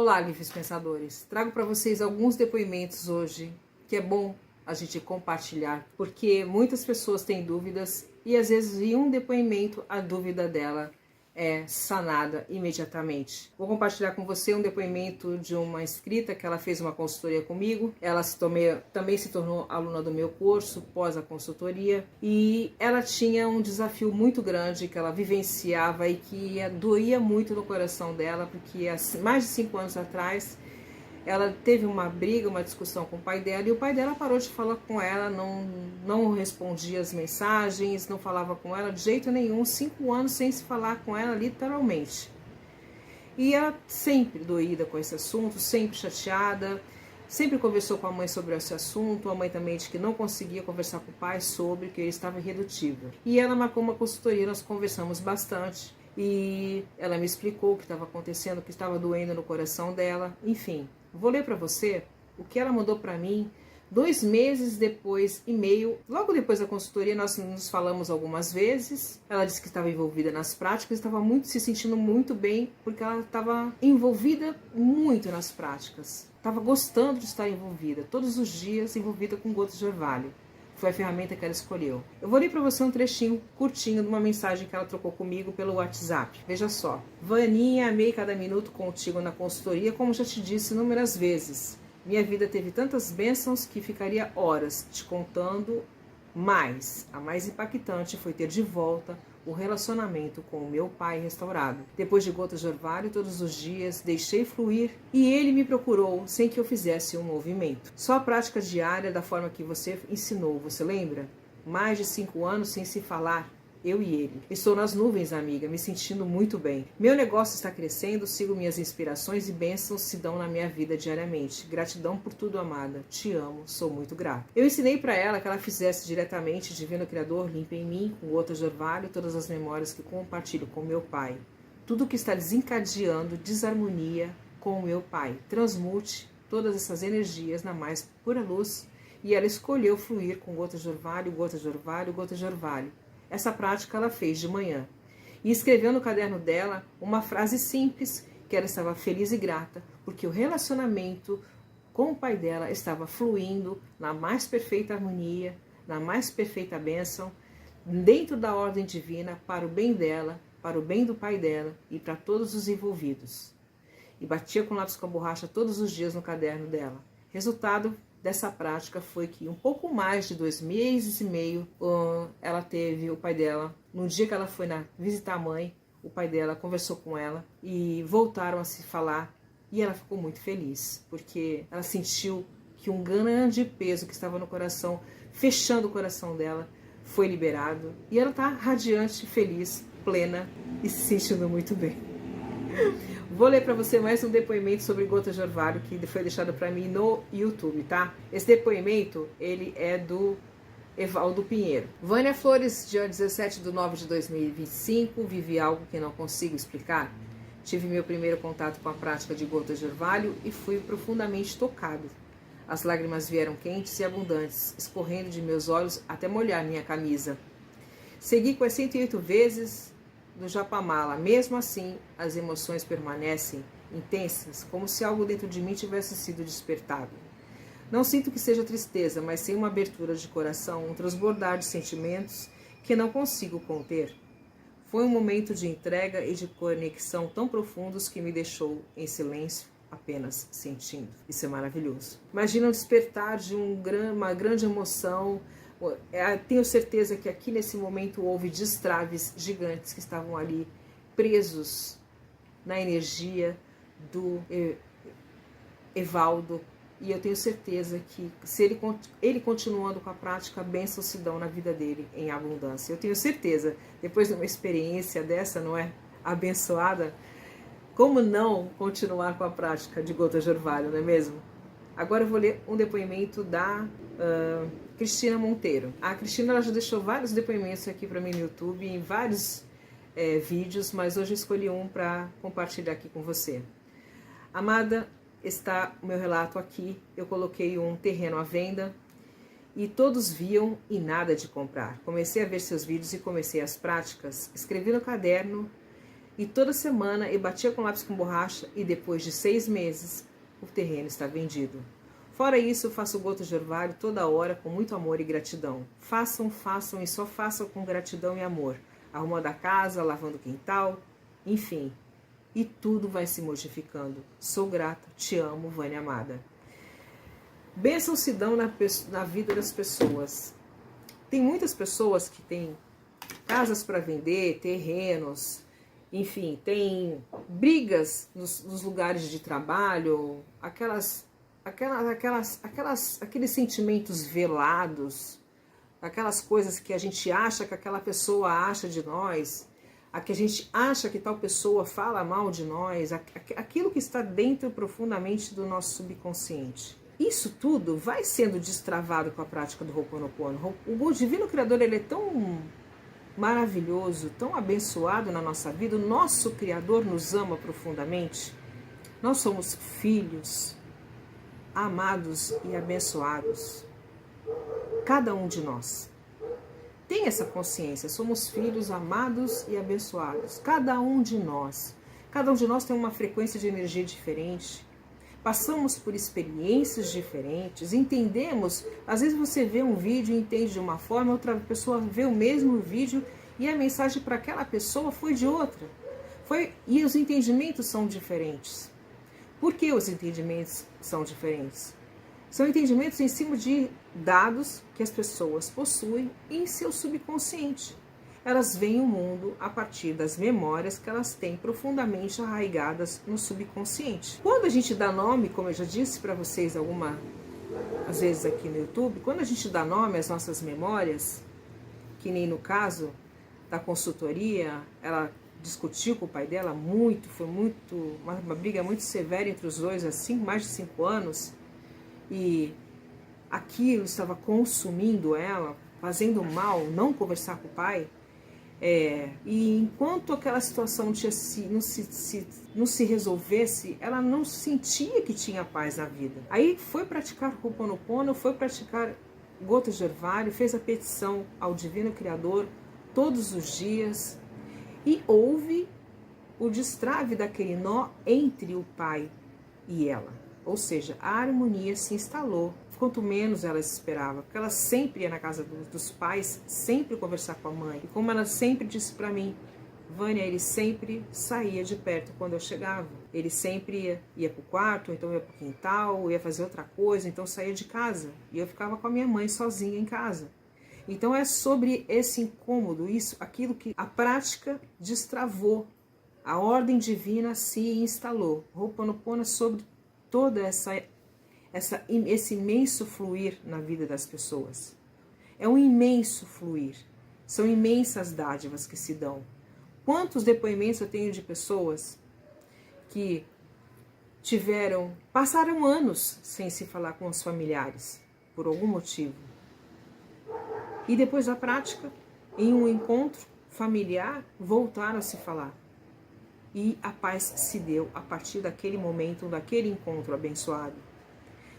Olá, livres pensadores. Trago para vocês alguns depoimentos hoje que é bom a gente compartilhar, porque muitas pessoas têm dúvidas e às vezes em um depoimento a dúvida dela é sanada imediatamente. Vou compartilhar com você um depoimento de uma inscrita que ela fez uma consultoria comigo. Ela também se tornou aluna do meu curso pós a consultoria e ela tinha um desafio muito grande que ela vivenciava e que doía muito no coração dela, porque há mais de 5 anos atrás ela teve uma briga, uma discussão com o pai dela, e o pai dela parou de falar com ela, não respondia as mensagens, não falava com ela de jeito nenhum, 5 anos sem se falar com ela, literalmente. E ela sempre doída com esse assunto, sempre chateada, sempre conversou com a mãe sobre esse assunto, a mãe também disse que não conseguia conversar com o pai sobre, que ele estava irredutível. E ela marcou uma consultoria, nós conversamos bastante, e ela me explicou o que estava acontecendo, o que estava doendo no coração dela, enfim. Vou ler para você o que ela mandou para mim 2 meses depois e meio. Logo depois da consultoria, nós nos falamos algumas vezes. Ela disse que estava envolvida nas práticas, estava se sentindo muito bem, porque ela estava envolvida muito nas práticas. Estava gostando de estar envolvida, todos os dias envolvida com gotas de orvalho. Foi a ferramenta que ela escolheu. Eu vou ler para você um trechinho curtinho de uma mensagem que ela trocou comigo pelo WhatsApp. Veja só. Vaninha, amei cada minuto contigo na consultoria, como já te disse inúmeras vezes. Minha vida teve tantas bênçãos que ficaria horas te contando, mas a mais impactante foi ter de volta o relacionamento com o meu pai restaurado. Depois de gotas de orvalho todos os dias, deixei fluir e ele me procurou sem que eu fizesse um movimento. Só a prática diária da forma que você ensinou, você lembra? Mais de 5 anos sem se falar, eu e ele. Estou nas nuvens, amiga, me sentindo muito bem. Meu negócio está crescendo, sigo minhas inspirações e bênçãos se dão na minha vida diariamente. Gratidão por tudo, amada. Te amo, sou muito grata. Eu ensinei para ela que ela fizesse diretamente Divino Criador, limpa em mim, com gotas de orvalho, todas as memórias que compartilho com meu pai. Tudo que está desencadeando desarmonia com o meu pai. Transmute todas essas energias na mais pura luz. E ela escolheu fluir com gotas de orvalho, gotas de orvalho, gotas de orvalho. Essa prática ela fez de manhã e escreveu no caderno dela uma frase simples, que ela estava feliz e grata, porque o relacionamento com o pai dela estava fluindo na mais perfeita harmonia, na mais perfeita bênção, dentro da ordem divina, para o bem dela, para o bem do pai dela e para todos os envolvidos. E batia com lápis com borracha todos os dias no caderno dela. Resultado dessa prática foi que um pouco mais de 2 meses e meio ela teve o pai dela. No dia que ela foi visitar a mãe, o pai dela conversou com ela e voltaram a se falar e ela ficou muito feliz, porque ela sentiu que um grande peso que estava no coração, fechando o coração dela, foi liberado e ela está radiante, feliz, plena e se sentindo muito bem. Vou ler para você mais um depoimento sobre gotas de orvalho que foi deixado para mim no YouTube, tá? Esse depoimento, ele é do Evaldo Pinheiro. Vânia Flores, dia 17/9/2025, vivi algo que não consigo explicar. Tive meu primeiro contato com a prática de gotas de orvalho e fui profundamente tocado. As lágrimas vieram quentes e abundantes, escorrendo de meus olhos até molhar minha camisa. Segui com as 108 vezes do Japamala. Mesmo assim, as emoções permanecem intensas, como se algo dentro de mim tivesse sido despertado. Não sinto que seja tristeza, mas sim uma abertura de coração, um transbordar de sentimentos que não consigo conter. Foi um momento de entrega e de conexão tão profundos que me deixou em silêncio, apenas sentindo. Isso é maravilhoso. Imagina o despertar de uma grande emoção. Tenho certeza que aqui nesse momento houve destraves gigantes que estavam ali presos na energia do Evaldo, e eu tenho certeza que se ele continuando com a prática, bênçãos se dão na vida dele em abundância. Eu tenho certeza, depois de uma experiência dessa, não é? Abençoada, como não continuar com a prática de gotas de orvalho, não é mesmo? Agora eu vou ler um depoimento da Cristina Monteiro. A Cristina ela já deixou vários depoimentos aqui para mim no YouTube, em vários vídeos, mas hoje eu escolhi um para compartilhar aqui com você. Amada, está o meu relato aqui. Eu coloquei um terreno à venda e todos viam e nada de comprar. Comecei a ver seus vídeos e comecei as práticas. Escrevi no caderno E toda semana eu batia com lápis com borracha e depois de 6 meses o terreno está vendido. Fora isso, eu faço gotas de orvalho toda hora com muito amor e gratidão. Façam, façam e só façam com gratidão e amor. Arrumando a casa, lavando o quintal, enfim. E tudo vai se modificando. Sou grata, te amo, Vânia amada. Bênçãos se dão na vida das pessoas. Tem muitas pessoas que têm casas para vender, terrenos, enfim, tem brigas nos lugares de trabalho, aqueles sentimentos velados, aquelas coisas que a gente acha que aquela pessoa acha de nós, a que a gente acha que tal pessoa fala mal de nós, aquilo que está dentro profundamente do nosso subconsciente. Isso tudo vai sendo destravado com a prática do Ho'oponopono. O Divino Criador, ele é tão maravilhoso, tão abençoado na nossa vida. O nosso Criador nos ama profundamente. Nós somos filhos amados e abençoados. Cada um de nós tem essa consciência. Somos filhos amados e abençoados. Cada um de nós. Cada um de nós tem uma frequência de energia diferente. Passamos por experiências diferentes, entendemos. Às vezes você vê um vídeo e entende de uma forma, outra pessoa vê o mesmo vídeo e a mensagem para aquela pessoa foi de outra. E os entendimentos são diferentes. Por que os entendimentos são diferentes? São entendimentos em cima de dados que as pessoas possuem em seu subconsciente. Elas veem o mundo a partir das memórias que elas têm profundamente arraigadas no subconsciente. Quando a gente dá nome, como eu já disse para vocês às vezes aqui no YouTube, quando a gente dá nome às nossas memórias, que nem no caso da consultoria, ela discutiu com o pai dela uma briga muito severa entre os dois, há mais de 5 anos, e aquilo estava consumindo ela, fazendo mal, não conversar com o pai. E enquanto aquela situação não se resolvesse, ela não sentia que tinha paz na vida. Aí foi praticar o Ho'oponopono, foi praticar gotas de orvalho, fez a petição ao Divino Criador todos os dias e houve o destrave daquele nó entre o pai e ela. Ou seja, a harmonia se instalou. Quanto menos ela esperava, porque ela sempre ia na casa dos pais, sempre conversar com a mãe. E como ela sempre disse para mim, Vânia, ele sempre saía de perto quando eu chegava. Ele sempre ia para o quarto, ou então ia para o quintal, ou ia fazer outra coisa, então saía de casa. E eu ficava com a minha mãe sozinha em casa. Então é sobre esse incômodo, aquilo que a prática destravou. A ordem divina se instalou. Ho'oponopono é sobre toda esse imenso fluir na vida das pessoas. É um imenso fluir. São imensas dádivas que se dão. Quantos depoimentos eu tenho de pessoas que passaram anos sem se falar com os familiares, por algum motivo. E depois da prática, em um encontro familiar, voltaram a se falar. E a paz se deu a partir daquele momento, daquele encontro abençoado.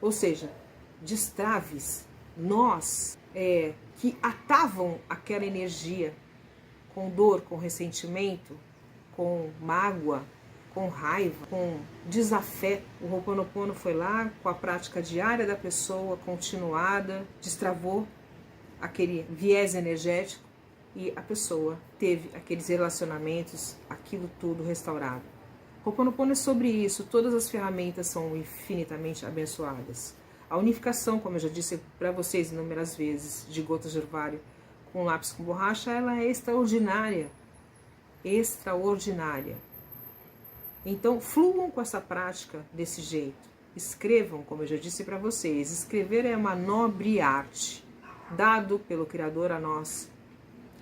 Ou seja, destraves, nós que atavam aquela energia com dor, com ressentimento, com mágoa, com raiva, com desafeto. O Ho'oponopono foi lá com a prática diária da pessoa, continuada, destravou aquele viés energético e a pessoa teve aqueles relacionamentos, aquilo tudo restaurado. Ho'oponopono é sobre isso, todas as ferramentas são infinitamente abençoadas. A unificação, como eu já disse para vocês inúmeras vezes, de gotas de orvalho com lápis com borracha, ela é extraordinária. Extraordinária. Então, fluam com essa prática desse jeito. Escrevam, como eu já disse para vocês, escrever é uma nobre arte, dado pelo Criador a nós.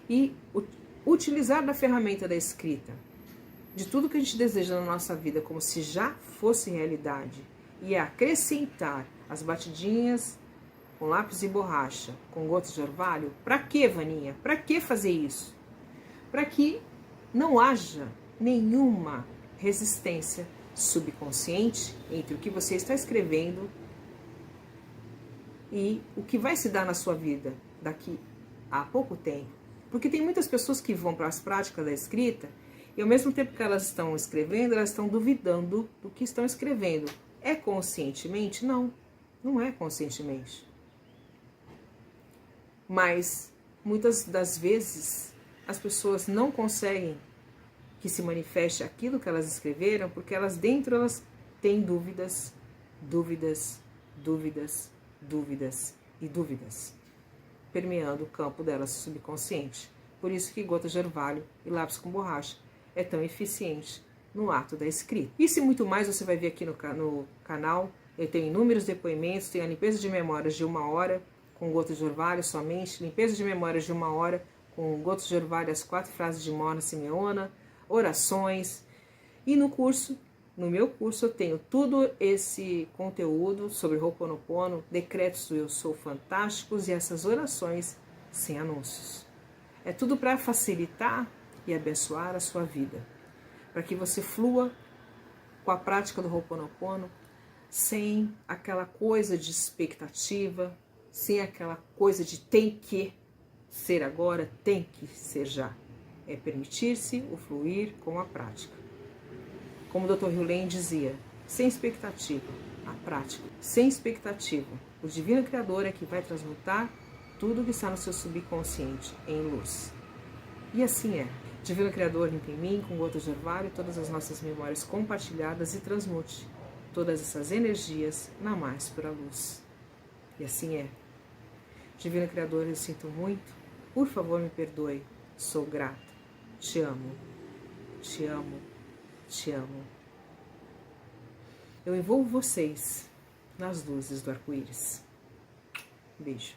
E utilizar da ferramenta da escrita, de tudo que a gente deseja na nossa vida como se já fosse realidade, e acrescentar as batidinhas com lápis e borracha, com gotas de orvalho. Para que, Vaninha? Para que fazer isso? Para que não haja nenhuma resistência subconsciente entre o que você está escrevendo e o que vai se dar na sua vida daqui a pouco tempo. Porque tem muitas pessoas que vão para as práticas da escrita E ao mesmo tempo que elas estão escrevendo, elas estão duvidando do que estão escrevendo. É conscientemente? Não, não é conscientemente. Mas muitas das vezes as pessoas não conseguem que se manifeste aquilo que elas escreveram, porque elas dentro elas têm dúvidas, dúvidas, dúvidas, dúvidas e dúvidas, permeando o campo delas subconsciente. Por isso que gota de orvalho e lápis com borracha é tão eficiente no ato da escrita. Isso e muito mais você vai ver aqui no canal. Eu tenho inúmeros depoimentos, tenho a limpeza de memórias de 1 hora, com gotas de orvalho somente, limpeza de memórias de 1 hora, com gotas de orvalho, as 4 frases de Morna Simeona, orações. E no meu curso, eu tenho tudo esse conteúdo sobre Ho'oponopono, decretos do Eu Sou fantásticos e essas orações sem anúncios. É tudo para facilitar e abençoar a sua vida, para que você flua com a prática do Ho'oponopono sem aquela coisa de expectativa, sem aquela coisa de tem que ser agora, tem que ser já. É permitir-se o fluir com a prática. Como o Dr. Hugh dizia, sem expectativa, a prática, sem expectativa. O Divino Criador é que vai transmutar tudo que está no seu subconsciente em luz. E assim é. Divino Criador, limpa em mim, com gotas de orvalho, todas as nossas memórias compartilhadas e transmute todas essas energias na mais pura luz. E assim é. Divino Criador, eu sinto muito. Por favor, me perdoe. Sou grata. Te amo. Te amo. Te amo. Eu envolvo vocês nas luzes do arco-íris. Beijo.